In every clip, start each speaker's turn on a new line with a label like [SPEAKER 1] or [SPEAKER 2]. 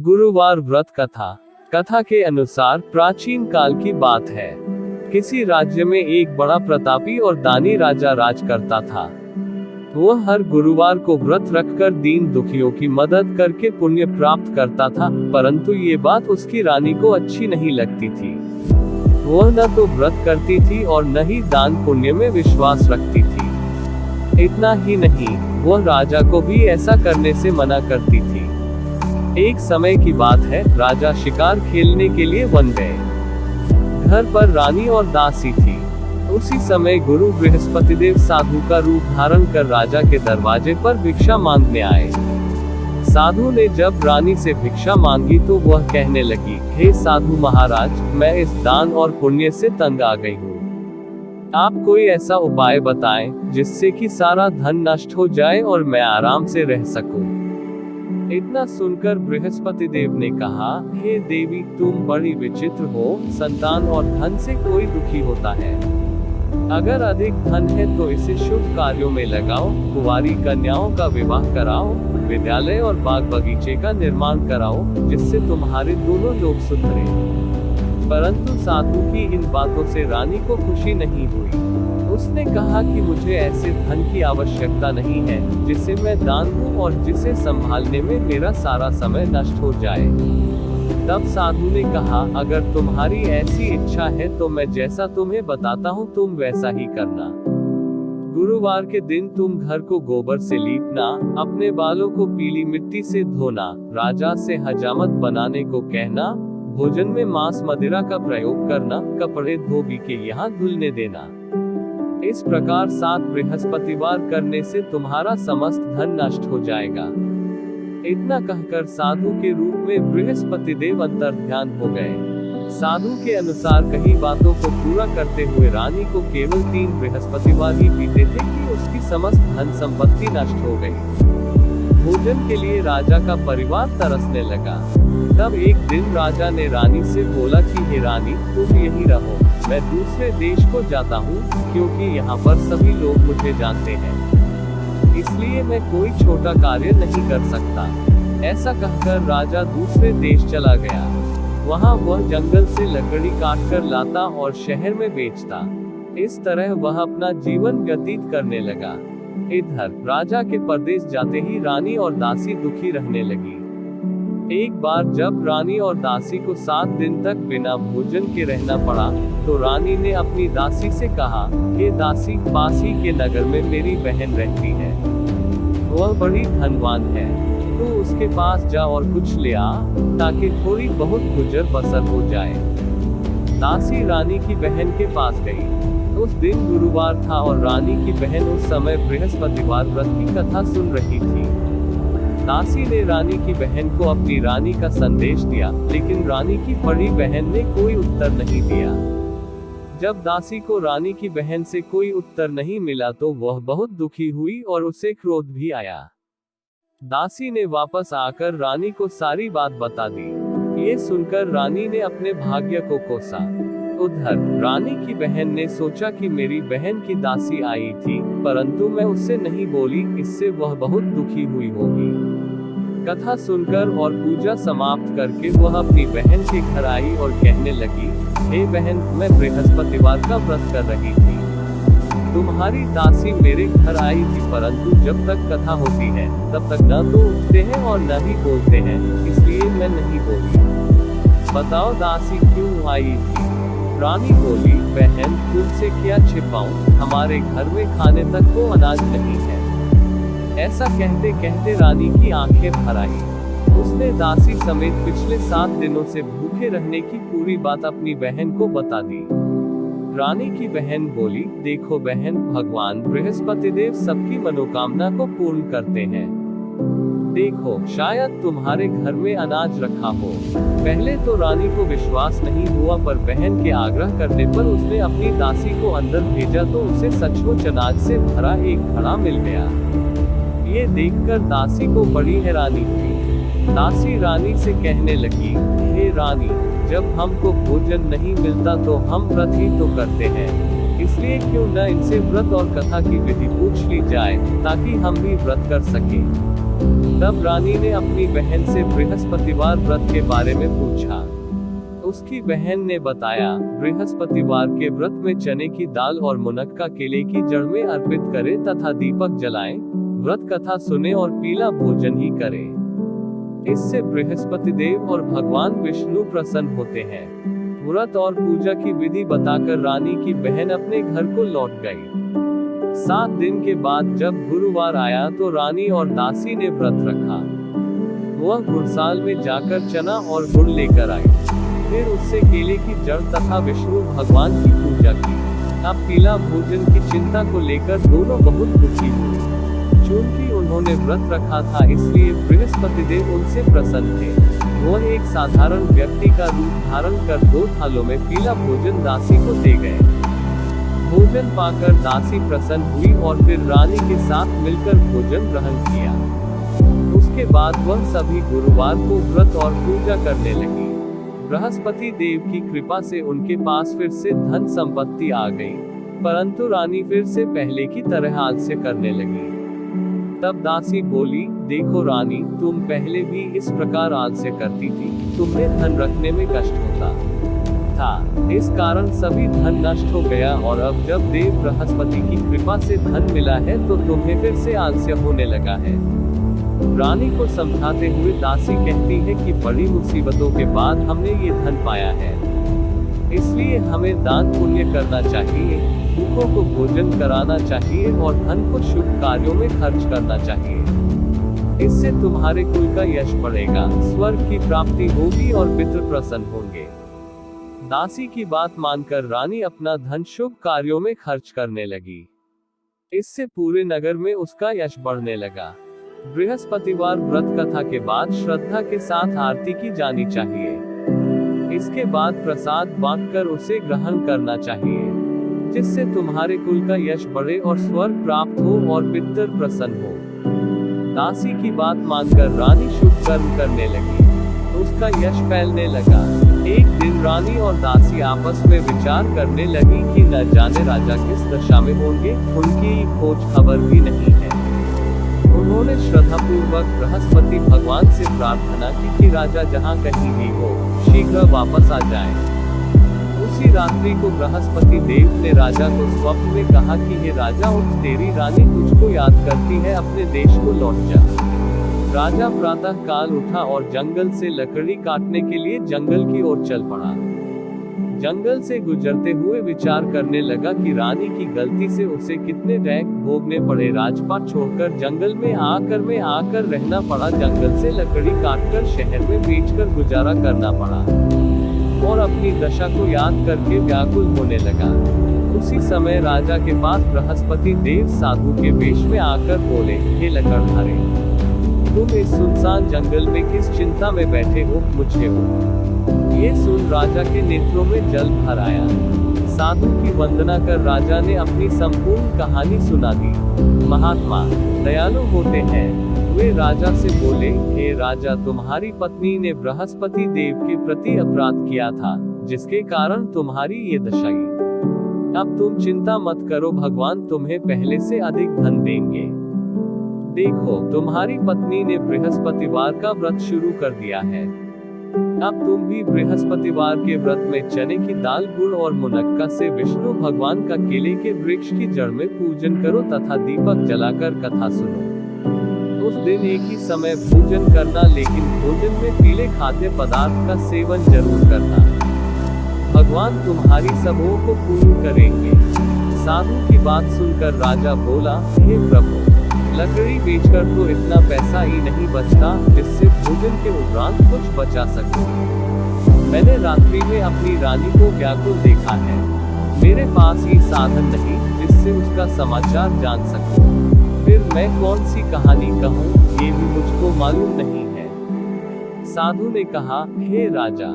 [SPEAKER 1] गुरुवार व्रत कथा। कथा के अनुसार प्राचीन काल की बात है। किसी राज्य में एक बड़ा प्रतापी और दानी राजा राज करता था। वह हर गुरुवार को व्रत रखकर दीन दुखियों की मदद करके पुण्य प्राप्त करता था, परंतु ये बात उसकी रानी को अच्छी नहीं लगती थी। वह न तो व्रत करती थी और न ही दान पुण्य में विश्वास रखती थी। इतना ही नहीं, वह राजा को भी ऐसा करने से मना करती थी। एक समय की बात है, राजा शिकार खेलने के लिए वन गए। घर पर रानी और दासी थी। उसी समय गुरु बृहस्पतिदेव साधु का रूप धारण कर राजा के दरवाजे पर भिक्षा मांगने आए। साधु ने जब रानी से भिक्षा मांगी तो वह कहने लगी, हे साधु महाराज, मैं इस दान और पुण्य से तंग आ गई हूँ। आप कोई ऐसा उपाय बताएं जिससे कि सारा धन नष्ट हो जाए और मैं आराम से रह सकूं। इतना सुनकर बृहस्पति देव ने कहा, हे देवी, तुम बड़ी विचित्र हो। संतान और धन से कोई दुखी होता है। अगर अधिक धन है तो इसे शुभ कार्यों में लगाओ, कुंवारी कन्याओं का विवाह कराओ, विद्यालय और बाग बगीचे का निर्माण कराओ, जिससे तुम्हारे दोनों लोग सुधरे। परंतु साधु की इन बातों से रानी को खुशी नहीं हुई। उसने कहा कि मुझे ऐसे धन की आवश्यकता नहीं है जिसे मैं दान दूं और जिसे संभालने में मेरा सारा समय नष्ट हो जाए। तब साधु ने कहा, अगर तुम्हारी ऐसी इच्छा है तो मैं जैसा तुम्हें बताता हूँ तुम वैसा ही करना। गुरुवार के दिन तुम घर को गोबर से लीपना, अपने बालों को पीली मिट्टी से धोना, राजा से हजामत बनाने को कहना, भोजन में मांस मदिरा का प्रयोग करना, कपड़े धोबी के यहाँ धुलने देना। इस प्रकार 7 बृहस्पतिवार करने से तुम्हारा समस्त धन नष्ट हो जाएगा। इतना कहकर साधु के रूप में बृहस्पति देव अंतर्ध्यान हो गए। साधु के अनुसार कई बातों को पूरा करते हुए रानी को केवल 3 बृहस्पतिवार ही बीते थे कि उसकी समस्त धन संपत्ति नष्ट हो गई। भोजन के लिए राजा का परिवार तरसने लगा। तब एक दिन राजा ने रानी से बोला कि हे रानी, तुम यहीं रहो, मैं दूसरे देश को जाता हूँ, क्योंकि यहाँ पर सभी लोग मुझे जानते हैं, इसलिए मैं कोई छोटा कार्य नहीं कर सकता। ऐसा कहकर राजा दूसरे देश चला गया। वहाँ वह जंगल से लकड़ी काट कर लाता और शहर में बेचता। इस तरह वह अपना जीवन व्यतीत करने लगा। इधर राजा के परदेश जाते ही रानी और दासी दुखी रहने लगी। एक बार जब रानी और दासी को 7 दिन तक बिना भोजन के रहना पड़ा, तो रानी ने अपनी दासी से कहा, हे दासी, पास ही के नगर में मेरी बहन रहती है। वह बड़ी धनवान है, तो उसके पास जा और कुछ ले आ, ताकि थोड़ी बहुत गुजर बसर हो जाए। दासी रानी की बहन के पास गई। उस दिन गुरुवार था और रानी की बहन उस समय बृहस्पतिवार व्रत की कथा सुन रही थी। दासी ने रानी की बहन को अपनी रानी का संदेश दिया, लेकिन रानी की बड़ी बहन ने कोई उत्तर नहीं दिया। जब दासी को रानी की बहन से कोई उत्तर नहीं मिला तो वह बहुत दुखी हुई और उसे क्रोध भी आया। दासी ने वापस आकर रानी को सारी बात बता दी। ये सुनकर रानी ने अपने भाग्य को कोसा। उधर रानी की बहन ने सोचा कि मेरी बहन की दासी आई थी, परंतु मैं उससे नहीं बोली, इससे वह बहुत दुखी हुई होगी। कथा सुनकर और पूजा समाप्त करके वह अपनी बहन के घर आई और कहने लगी, हे बहन, मैं बृहस्पतिवार का व्रत कर रही थी। तुम्हारी दासी मेरे घर आई थी, परंतु जब तक कथा होती है तब तक न तो उठते हैं और न ही बोलते हैं, इसलिए मैं नहीं बोली। बताओ दासी क्यों आई थी? रानी बोली, बहन, तुमसे क्या छिपाऊं, हमारे घर में खाने तक को अनाज नहीं है। ऐसा कहते कहते रानी की आंखें भर आई। उसने दासी समेत पिछले 7 दिनों से भूखे रहने की पूरी बात अपनी बहन को बता दी। रानी की बहन बोली, देखो बहन, भगवान बृहस्पति देव सबकी मनोकामना को पूर्ण करते हैं। देखो, शायद तुम्हारे घर में अनाज रखा हो। पहले तो रानी को विश्वास नहीं हुआ, पर बहन के आग्रह करने पर उसने अपनी दासी को अंदर भेजा तो उसे सचमुच अनाज से भरा एक घड़ा मिल गया। ये देखकर दासी को बड़ी हैरानी हुई। दासी रानी से कहने लगी, हे रानी, जब हमको भोजन नहीं मिलता तो हम व्रत ही तो करते हैं, इसलिए क्यों न इनसे व्रत और कथा की विधि पूछ ली जाए, ताकि हम भी व्रत कर सकें। तब रानी ने अपनी बहन से बृहस्पतिवार व्रत के बारे में पूछा। उसकी बहन ने बताया, बृहस्पतिवार के व्रत में चने की दाल और मुनक्का केले की जड़ में अर्पित करें तथा दीपक जलाएं, व्रत कथा सुने और पीला भोजन ही करें। इससे बृहस्पति देव और भगवान विष्णु प्रसन्न होते हैं। व्रत और पूजा की विधि बताकर रानी की बहन अपने घर को लौट गई। 7 दिन के बाद जब गुरुवार आया तो रानी और दासी ने व्रत रखा। वह गुड़साल में जाकर चना और गुड़ लेकर आई, फिर उससे केले की जड़ तथा विष्णु भगवान की पूजा की। अब पीला भोजन की चिंता को लेकर दोनों बहुत दुखी हुए। चूंकि उन्होंने व्रत रखा था, इसलिए बृहस्पति देव उनसे प्रसन्न थे। वह एक साधारण व्यक्ति का रूप धारण कर 2 थालों में पीला भोजन दासी को दे गए। भोजन पाकर दासी प्रसन्न हुई और फिर रानी के साथ मिलकर भोजन ग्रहण किया। उसके बाद वह सभी गुरुवार को व्रत और पूजा करने लगी। बृहस्पति देव की कृपा से उनके पास फिर से धन संपत्ति आ गई, परंतु रानी फिर से पहले की तरह आलस्य करने लगी। तब दासी बोली, देखो रानी, तुम पहले भी इस प्रकार आलस्य करती थी, तुम्हें धन रखने में कष्ट होता था, इस कारण सभी धन नष्ट हो गया और अब जब देव बृहस्पति की कृपा से धन मिला है तो तुम्हें फिर से आलस्य होने लगा है। रानी को समझाते हुए दासी कहती है कि बड़ी मुसीबतों के बाद हमने ये धन पाया है, इसलिए हमें दान पुण्य करना चाहिए, भूखों को भोजन कराना चाहिए और धन को शुभ कार्यों में खर्च करना चाहिए। इससे तुम्हारे कुल का यश बढ़ेगा, स्वर्ग की प्राप्ति होगी और पितृ प्रसन्न होंगे। दासी की बात मानकर रानी अपना धन शुभ कार्यों में खर्च करने लगी। इससे पूरे नगर में उसका यश बढ़ने लगा। बृहस्पतिवार व्रत कथा के बाद श्रद्धा के साथ आरती की जानी चाहिए। इसके बाद प्रसाद बांटकर उसे ग्रहण करना चाहिए, जिससे तुम्हारे कुल का यश बढ़े और स्वर्ग प्राप्त हो और पितृ प्रसन्न हो। दासी की बात मानकर रानी शुभ कर्म करने लगी, उसका यश फैलने लगा। एक दिन रानी और दासी आपस में विचार करने लगी कि न जाने राजा किस दशा में होंगे, उनकी खोज खबर भी नहीं है। उन्होंने श्रद्धापूर्वक बृहस्पति भगवान से प्रार्थना की कि राजा जहाँ कहीं भी हो, शीघ्र वापस आ जाए। उसी रात्रि को बृहस्पति देव ने राजा को स्वप्न में कहा कि हे राजा, उठ, तेरी रानी तुझको याद करती है, अपने देश को लौट जा। राजा प्रातः काल उठा और जंगल से लकड़ी काटने के लिए जंगल की ओर चल पड़ा। जंगल से गुजरते हुए विचार करने लगा कि रानी की गलती से उसे कितने दैक भोगने पड़े। राजपाट छोड़कर जंगल में आकर रहना पड़ा। जंगल से लकड़ी काटकर शहर में बेचकर गुजारा करना पड़ा और अपनी दशा को याद करके व्याकुल होने लगा। उसी समय राजा के पास बृहस्पति देव साधु के वेश में आकर बोले, हे लकड़हारे, तुम इस सुनसान जंगल में किस चिंता में बैठे हो, मुझे हो। ये सुन राजा के नेत्रों में जल भर आया। साधु की वंदना कर राजा ने अपनी संपूर्ण कहानी सुना दी। महात्मा दयालु होते हैं। वे राजा से बोले, हे राजा, तुम्हारी पत्नी ने बृहस्पति देव के प्रति अपराध किया था, जिसके कारण तुम्हारी ये दशाई। अब तुम चिंता मत करो, भगवान तुम्हें पहले से अधिक धन देंगे। देखो, तुम्हारी पत्नी ने बृहस्पतिवार का व्रत शुरू कर दिया है। अब तुम भी बृहस्पतिवार के व्रत में चने की दाल, गुड़ और मुनक्का से विष्णु भगवान का केले के वृक्ष की जड़ में पूजन करो तथा दीपक जलाकर कथा सुनो। उस दिन एक ही समय भोजन करना, लेकिन भोजन में पीले खाद्य पदार्थ का सेवन जरूर करना। भगवान तुम्हारी सबों को पूर्ण करेंगे। साधु की बात सुनकर राजा बोला, हे प्रभु, लकड़ी बेचकर तो इतना पैसा ही नहीं बचता जिससे भोजन के उपरांत कुछ बचा सके। मैंने रात्रि में अपनी रानी को व्याकुल देखा है। मेरे पास ये साधन नहीं जिससे उसका समाचार जान सकूं। फिर मैं कौन सी कहानी कहूँ, ये भी मुझको मालूम नहीं है। साधु ने कहा, हे राजा,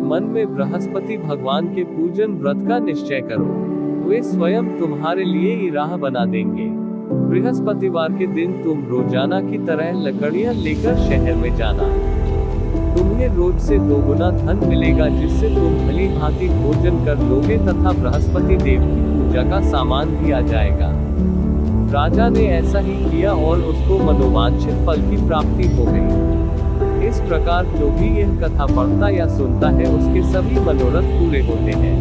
[SPEAKER 1] मन में बृहस्पति भगवान के पूजन व्रत का निश्चय करो, वे स्वयं तुम्हारे लिए ही राह बना देंगे। बृहस्पतिवार के दिन तुम रोजाना की तरह लकड़ियां लेकर शहर में जाना। तुम्हें रोज से 2 गुना धन मिलेगा, जिससे तुम भली भांति भोजन कर लोगे तथा बृहस्पति देव की पूजा का सामान दिया जाएगा। राजा ने ऐसा ही किया और उसको मनोवांछित फल की प्राप्ति हो गई। इस प्रकार जो भी यह कथा पढ़ता या सुनता है उसके सभी मनोरथ पूरे होते हैं।